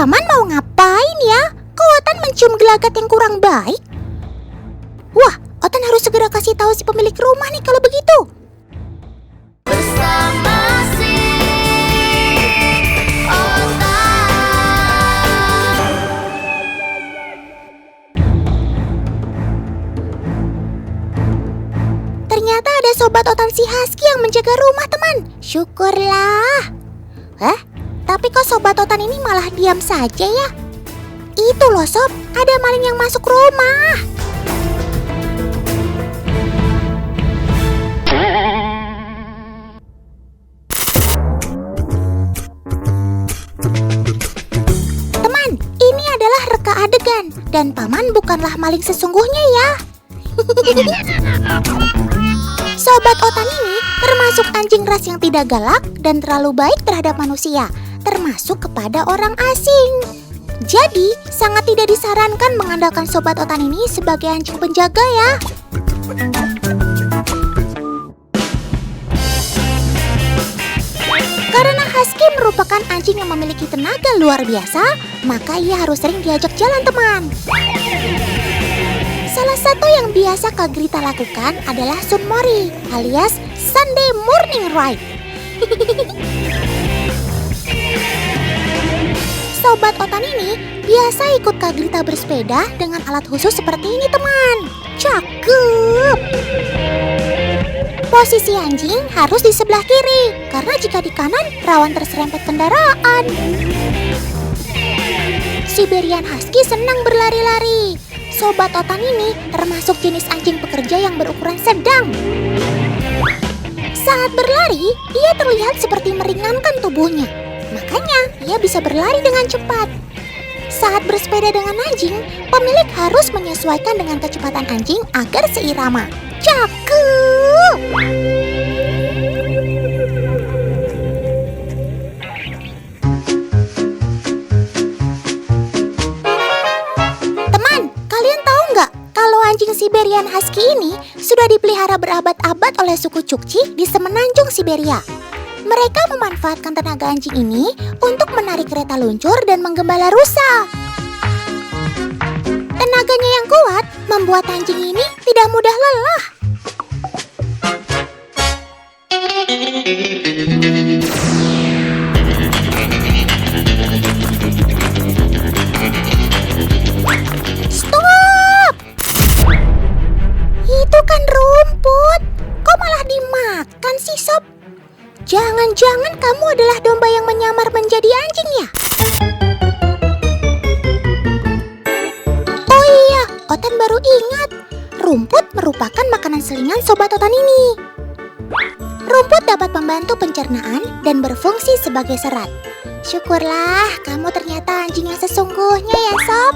Paman mau ngapain ya? Kok Otan mencium gelagat yang kurang baik? Wah, Otan harus segera kasih tahu si pemilik rumah nih kalau begitu. Bersama si Otan. Ternyata ada sobat Otan si Husky yang menjaga rumah, teman. Syukurlah. Tapi kok sobat Otan ini malah diam saja ya? Itu loh sob, ada maling yang masuk rumah. Teman, ini adalah reka adegan. Dan Paman bukanlah maling sesungguhnya ya. Sobat Otan ini termasuk anjing ras yang tidak galak dan terlalu baik terhadap manusia, termasuk kepada orang asing. Jadi, sangat tidak disarankan mengandalkan sobat Otan ini sebagai anjing penjaga ya. Karena Husky merupakan anjing yang memiliki tenaga luar biasa, maka ia harus sering diajak jalan, teman. Salah satu yang biasa Kak Grita lakukan adalah Sunmori alias Sunday Morning Ride. Sobat Otan ini biasa ikut Kak Grita bersepeda dengan alat khusus seperti ini, teman. Cakep! Posisi anjing harus di sebelah kiri, karena jika di kanan rawan terserempet kendaraan. Siberian Husky senang berlari-lari. Sobat Otan ini termasuk jenis anjing pekerja yang berukuran sedang. Saat berlari, ia terlihat seperti meringankan tubuhnya. Makanya, ia bisa berlari dengan cepat. Saat bersepeda dengan anjing, pemilik harus menyesuaikan dengan kecepatan anjing agar seirama. Cakep! Teman, kalian tahu nggak kalau anjing Siberian Husky ini sudah dipelihara berabad-abad oleh suku Chukchi di semenanjung Siberia. Mereka memanfaatkan tenaga anjing ini untuk menarik kereta luncur dan menggembala rusa. Tenaganya yang kuat membuat anjing ini tidak mudah lelah. Stop! Itu kan rumput. Kok malah dimakan sih, Sob? Jangan-jangan kamu adalah domba yang menyamar menjadi anjing ya? Oh iya, Otan baru ingat. Rumput merupakan makanan selingan sobat Otan ini. Rumput dapat membantu pencernaan dan berfungsi sebagai serat. Syukurlah, kamu ternyata anjing yang sesungguhnya ya, Sob.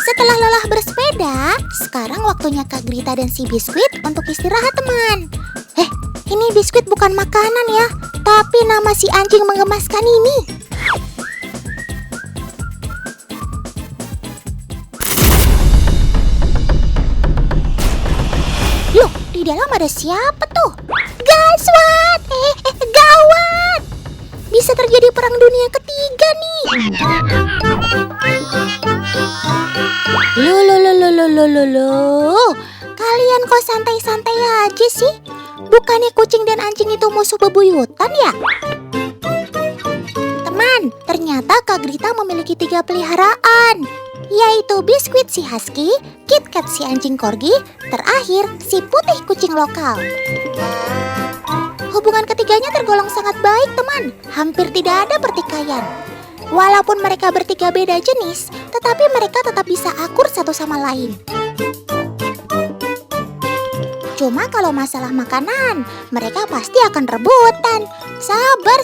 Setelah lelah bersepeda, sekarang waktunya Kak Grita dan si Biskuit untuk istirahat, teman. Ini biskuit bukan makanan ya, tapi nama si anjing mengemaskan ini. Loh, di dalam ada siapa tuh? Gaswat! Gawat! Bisa terjadi perang dunia ketiga nih. Loh. Kalian kok santai-santai aja sih? Bukannya kucing dan anjing itu musuh bebuyutan ya? Teman, ternyata Kak Grita memiliki 3 peliharaan, yaitu Biskuit si Husky, KitKat si anjing corgi, terakhir si Putih kucing lokal. Hubungan ketiganya tergolong sangat baik, teman. Hampir tidak ada pertikaian. Walaupun mereka bertiga beda jenis, tetapi mereka tetap bisa akur satu sama lain. Cuma kalau masalah makanan, mereka pasti akan rebutan. Sabar.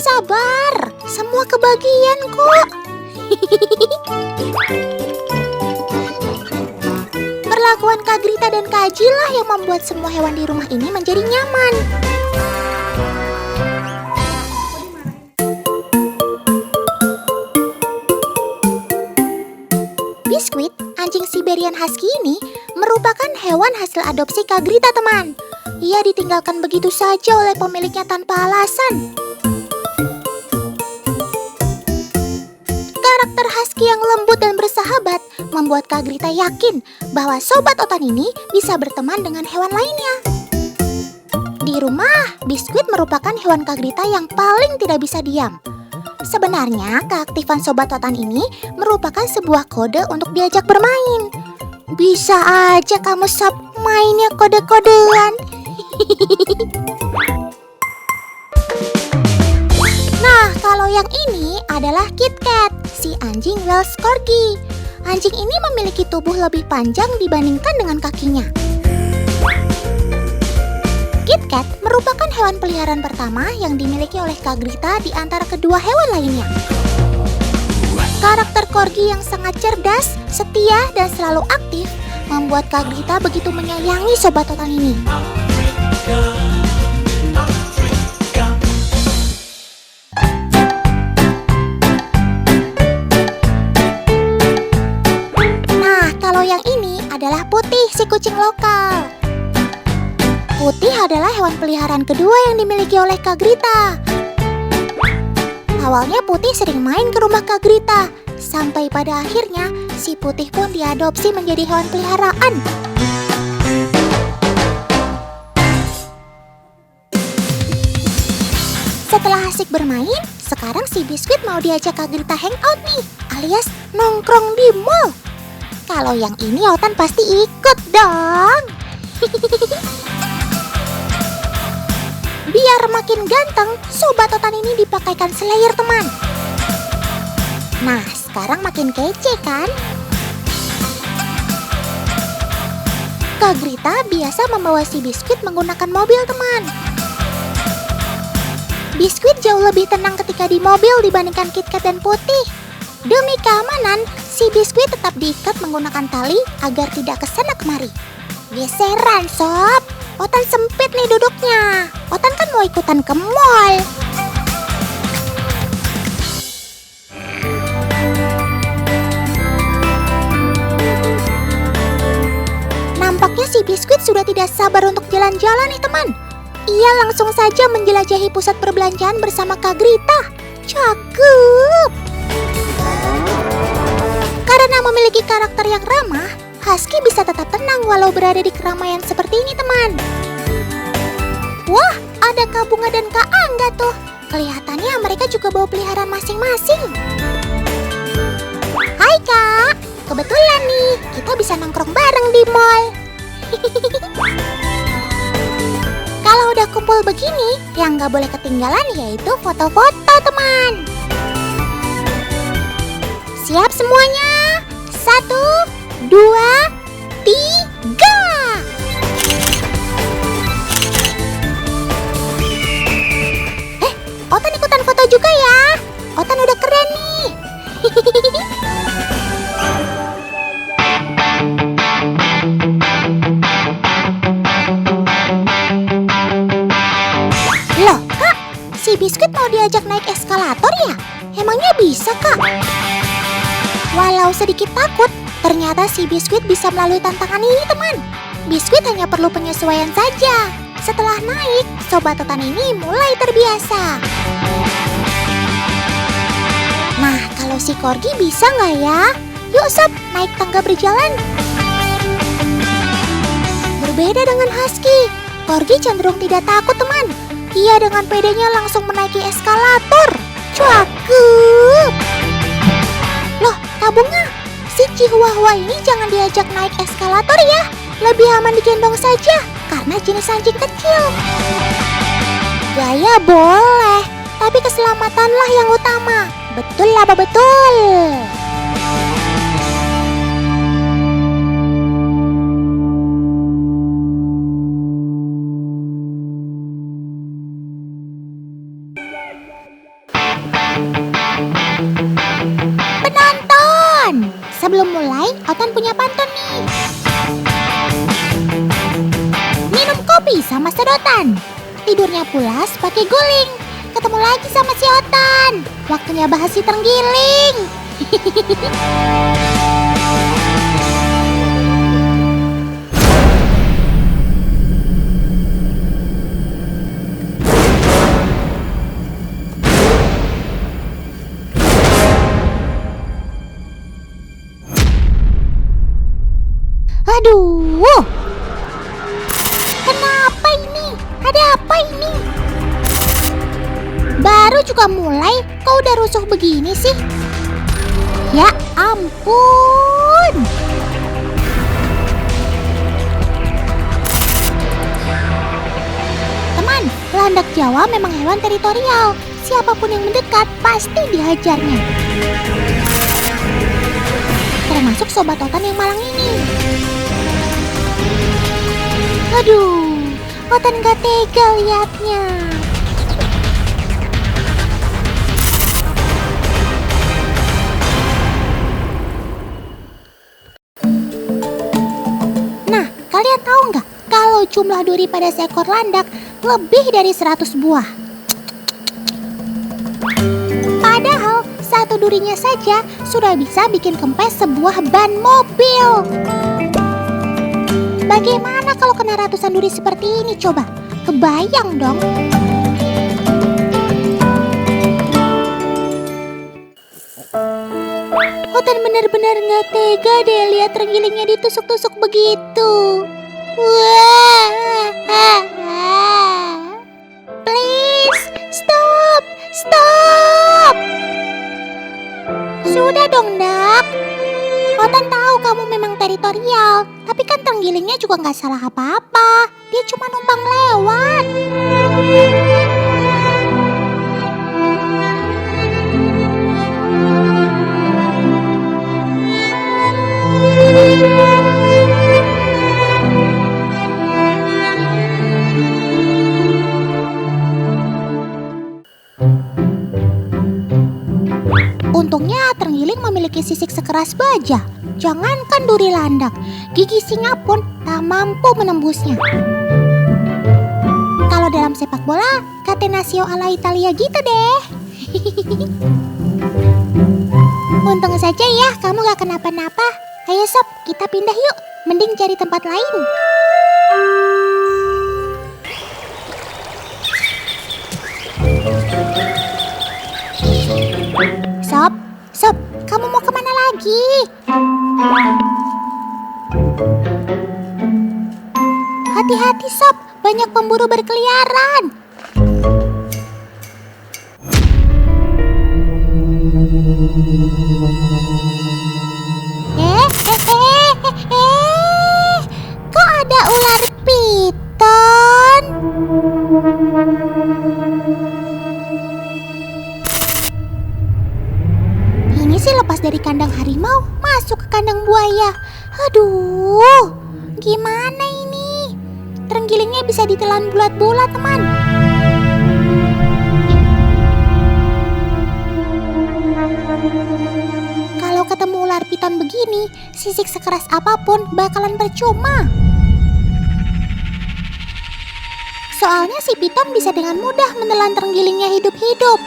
Semua kebagian kok. Perlakuan Kak Grita dan Kak Aji lah yang membuat semua hewan di rumah ini menjadi nyaman. Biskuit, anjing Siberian Husky ini merupakan hewan hasil adopsi Kak Grita, teman. Ia ditinggalkan begitu saja oleh pemiliknya tanpa alasan. Karakter husky yang lembut dan bersahabat membuat Kak Grita yakin bahwa Sobat Otan ini bisa berteman dengan hewan lainnya. Di rumah, Biskuit merupakan hewan Kak Grita yang paling tidak bisa diam. Sebenarnya, keaktifan Sobat Otan ini merupakan sebuah kode untuk diajak bermain. Bisa aja kamu Sob mainnya kode-kodean. Nah, kalau yang ini adalah KitKat, si anjing Welsh Corgi. Anjing ini memiliki tubuh lebih panjang dibandingkan dengan kakinya. KitKat merupakan hewan peliharaan pertama yang dimiliki oleh Kak Grita di antara kedua hewan lainnya. Karakter Corgi yang sangat cerdas, setia, dan selalu aktif membuat Kak Grita begitu menyayangi Sobat Otan ini. Nah, kalau yang ini adalah Putih, si kucing lokal. Putih adalah hewan peliharaan kedua yang dimiliki oleh Kak Grita. Awalnya Putih sering main ke rumah Kak Grita, sampai pada akhirnya si Putih pun diadopsi menjadi hewan peliharaan. Setelah asik bermain, sekarang si Biskuit mau diajak Kak Grita hangout nih, alias nongkrong di mall. Kalau yang ini Otan pasti ikut dong. Biar makin ganteng, Sobat Otan ini dipakaikan slayer teman. Nah, sekarang makin kece kan? Kak Grita biasa membawa si Biskuit menggunakan mobil teman. Biskuit jauh lebih tenang ketika di mobil dibandingkan KitKat dan Putih. Demi keamanan, si Biskuit tetap diikat menggunakan tali agar tidak kesana kemari. Geseran Sob, Otan sempit nih duduknya. Otan kan mau ikutan ke mall. Nampaknya si Biskuit sudah tidak sabar untuk jalan-jalan nih teman. Ia langsung saja menjelajahi pusat perbelanjaan bersama Kak Grita. Cakep! Karena memiliki karakter yang ramah, Husky bisa tetap tenang walau berada di keramaian seperti ini teman. Wah, ada Kak Bunga dan Kak Angga tuh. Kelihatannya mereka juga bawa peliharaan masing-masing. Hai Kak, kebetulan nih kita bisa nongkrong bareng di mall. Kalau udah kumpul begini, yang nggak boleh ketinggalan yaitu foto-foto teman. Siap semuanya? 1, 2, 3. Otan ikutan foto juga ya. Otan udah keren nih. Loh Kak, si Biskuit mau diajak naik eskalator ya? Emangnya bisa Kak? Walau sedikit takut, ternyata si Biskuit bisa melalui tantangan ini teman. Biskuit hanya perlu penyesuaian saja. Setelah naik, Sobat Otan ini mulai terbiasa. Nah, kalau si Corgi bisa nggak ya? Yuk Sob, naik tangga berjalan. Berbeda dengan Husky, Corgi cenderung tidak takut teman. Ia dengan pedenya langsung menaiki eskalator. Cakep! Loh, Kak Bunga, si Chihuahua ini jangan diajak naik eskalator ya. Lebih aman digendong saja, karena jenis anjing kecil. Gaya boleh, tapi keselamatanlah yang utama. Betul apa betul? Penonton, sebelum mulai, Otan punya pantun nih. Minum kopi sama sedotan, tidurnya pulas pakai guling. Ketemu lagi sama si Otan, waktunya bahas si terenggiling. Aduh, kenapa ini? Ada apa ini? Baru juga mulai, kok udah rusuh begini sih? Ya ampun. Teman, landak Jawa memang hewan teritorial. Siapapun yang mendekat pasti dihajarnya. Termasuk sobat Otan yang malang ini. Aduh, Otan gak tega liatnya. Nah, kalian tahu nggak kalau jumlah duri pada seekor landak lebih dari 100 buah? Padahal satu durinya saja sudah bisa bikin kempes sebuah ban mobil. Bagaimana kalau kena ratusan duri seperti ini coba? Kebayang dong. Otan benar-benar nggak tega deh lihat tergilingnya ditusuk-tusuk begitu. Wah, please stop, stop. Sudah dong, Dak. Otan tahu kamu memang teritorial, tapi kan tergilingnya juga nggak salah apa-apa. Dia cuma numpang lewat. Untungnya terenggiling memiliki sisik sekeras baja. Jangankan duri landak, gigi singa pun tak mampu menembusnya. Kalau dalam sepak bola, Catenaccio ala Italia gitu deh. Untung saja ya kamu gak kenapa-napa. Ayo sob, kita pindah yuk. Mending cari tempat lain. Sob, kamu mau kemana lagi? Hati-hati sob, banyak pemburu berkeliaran. Kok ada ular piton? Ini sih lepas dari kandang harimau, masuk ke kandang buaya. Aduh, gimana ini? Terenggalingnya bisa ditelan bulat-bulat, teman. Kalau ketemu ular piton begini, sisik sekeras apapun bakalan percuma. Soalnya si piton bisa dengan mudah menelan terenggalingnya hidup-hidup.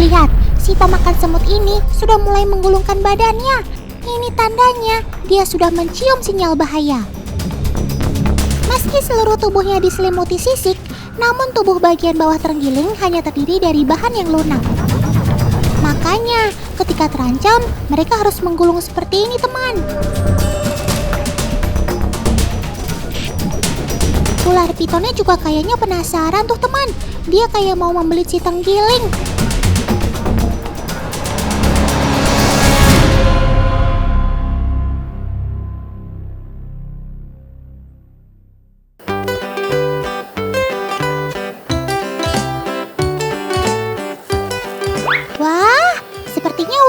Lihat, si pemakan semut ini sudah mulai menggulungkan badannya. Ini tandanya dia sudah mencium sinyal bahaya. Meski seluruh tubuhnya diselimuti sisik, namun tubuh bagian bawah terenggiling hanya terdiri dari bahan yang lunak. Makanya, ketika terancam, mereka harus menggulung seperti ini, teman. Ular pitonnya juga kayaknya penasaran tuh, teman. Dia kayak mau membelit si terenggiling.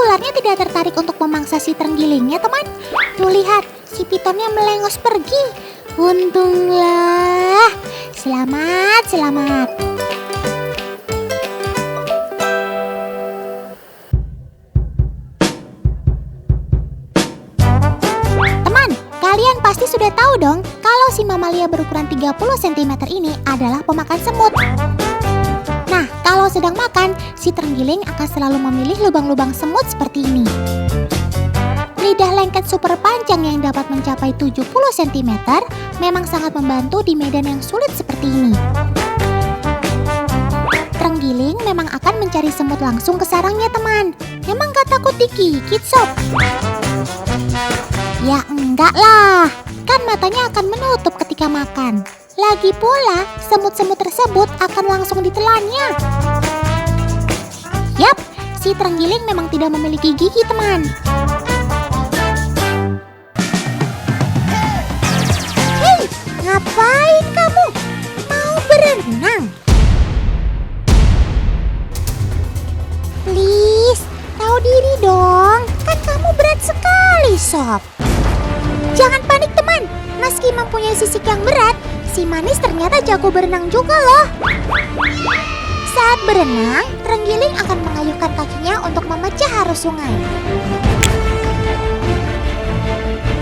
Ularnya tidak tertarik untuk memangsa si terenggalingnya, teman. Tuh lihat, si pitonnya melengos pergi. Untunglah. Selamat. Teman, kalian pasti sudah tahu dong kalau si mamalia berukuran 30 cm ini adalah pemakan semut. Nah, kalau sedang makan, si terenggiling akan selalu memilih lubang-lubang semut seperti ini. Lidah lengket super panjang yang dapat mencapai 70 cm memang sangat membantu di medan yang sulit seperti ini. terenggiling memang akan mencari semut langsung ke sarangnya, teman. Emang gak takut digigit, Sob? Ya enggak lah, kan matanya akan menutup ketika makan. Lagi pula, semut-semut tersebut akan langsung ditelannya. Yap, si terenggiling memang tidak memiliki gigi, teman. Hei, ngapain kamu? Mau berenang? Please, tahu diri dong. Kan kamu berat sekali, Sob. Jangan panik, teman. Meski mempunyai sisik yang berat, si manis ternyata jago berenang juga loh. Saat berenang, terenggiling akan mengayuhkan kakinya untuk memecah arus sungai.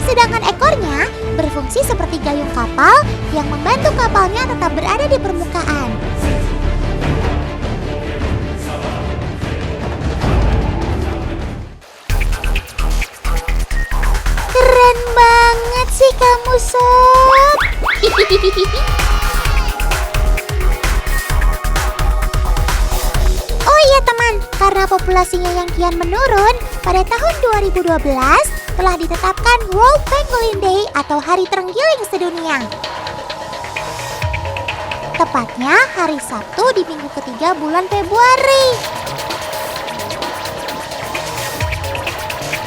Sedangkan ekornya berfungsi seperti gayung kapal yang membantu kapalnya tetap berada di permukaan. Keren banget sih kamu, Sob. Oh iya teman, karena populasinya yang kian menurun, pada tahun 2012 telah ditetapkan World Pangolin Day atau Hari Terenggiling Sedunia. Tepatnya hari Sabtu di minggu ketiga bulan Februari.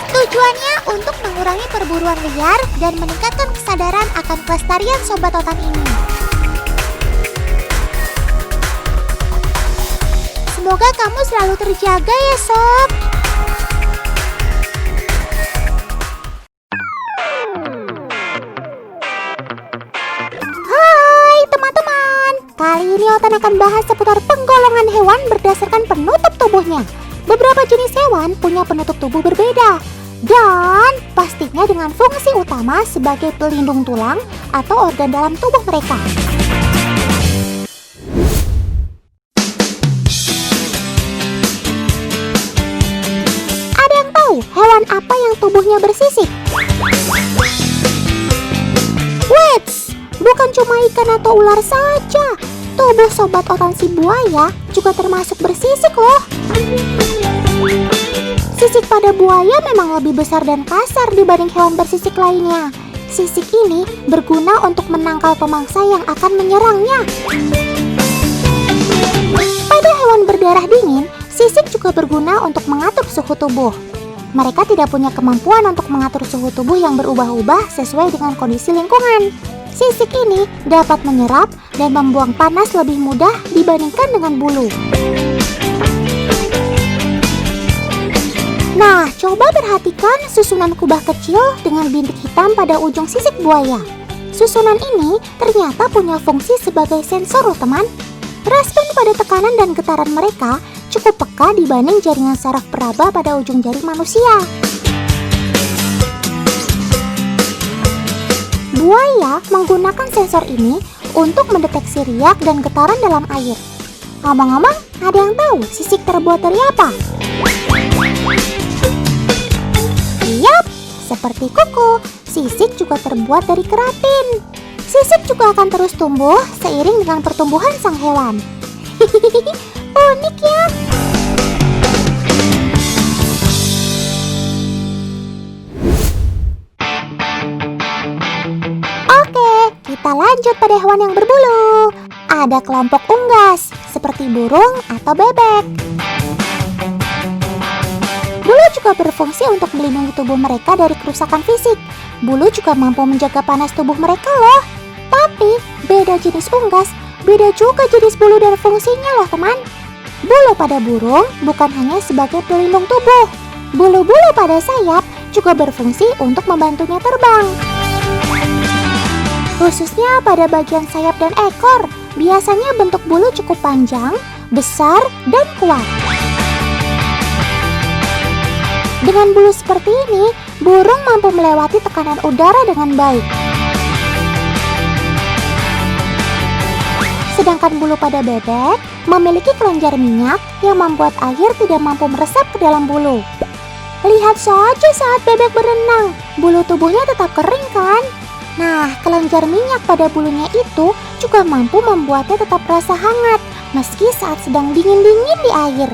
Tujuannya untuk mengurangi perburuan liar dan meningkatkan kesadaran akan kelestarian sobat otan ini. Semoga kamu selalu terjaga ya, Sob. Hai teman-teman, kali ini Otan akan bahas seputar penggolongan hewan berdasarkan penutup tubuhnya. Beberapa jenis hewan punya penutup tubuh berbeda. Dan pastinya dengan fungsi utama sebagai pelindung tulang atau organ dalam tubuh mereka. Ada yang tahu hewan apa yang tubuhnya bersisik? Wits, bukan cuma ikan atau ular saja. Tubuh sobat otan si buaya juga termasuk bersisik loh. Sisik pada buaya memang lebih besar dan kasar dibanding hewan bersisik lainnya. Sisik ini berguna untuk menangkal pemangsa yang akan menyerangnya. Pada hewan berdarah dingin, sisik juga berguna untuk mengatur suhu tubuh. Mereka tidak punya kemampuan untuk mengatur suhu tubuh yang berubah-ubah sesuai dengan kondisi lingkungan. Sisik ini dapat menyerap dan membuang panas lebih mudah dibandingkan dengan bulu. Nah, coba perhatikan susunan kubah kecil dengan bintik hitam pada ujung sisik buaya. Susunan ini ternyata punya fungsi sebagai sensor loh teman. Respon pada tekanan dan getaran mereka cukup peka dibanding jaringan saraf peraba pada ujung jari manusia. Buaya menggunakan sensor ini untuk mendeteksi riak dan getaran dalam air. Ngomong-ngomong, ada yang tahu sisik terbuat dari apa? Yap, seperti kuku, sisik juga terbuat dari keratin. Sisik juga akan terus tumbuh seiring dengan pertumbuhan sang hewan. Unik ya. Oke, kita lanjut pada hewan yang berbulu. Ada kelompok unggas, seperti burung atau bebek. Bulu juga berfungsi untuk melindungi tubuh mereka dari kerusakan fisik. Bulu juga mampu menjaga panas tubuh mereka loh. Tapi, beda jenis unggas, beda juga jenis bulu dan fungsinya loh teman. Bulu pada burung bukan hanya sebagai pelindung tubuh. Bulu-bulu pada sayap juga berfungsi untuk membantunya terbang. Khususnya pada bagian sayap dan ekor, biasanya bentuk bulu cukup panjang, besar, dan kuat. Dengan bulu seperti ini, burung mampu melewati tekanan udara dengan baik. Sedangkan bulu pada bebek memiliki kelenjar minyak yang membuat air tidak mampu meresap ke dalam bulu. Lihat saja saat bebek berenang, bulu tubuhnya tetap kering kan? Nah, kelenjar minyak pada bulunya itu juga mampu membuatnya tetap terasa hangat meski saat sedang dingin-dingin di air.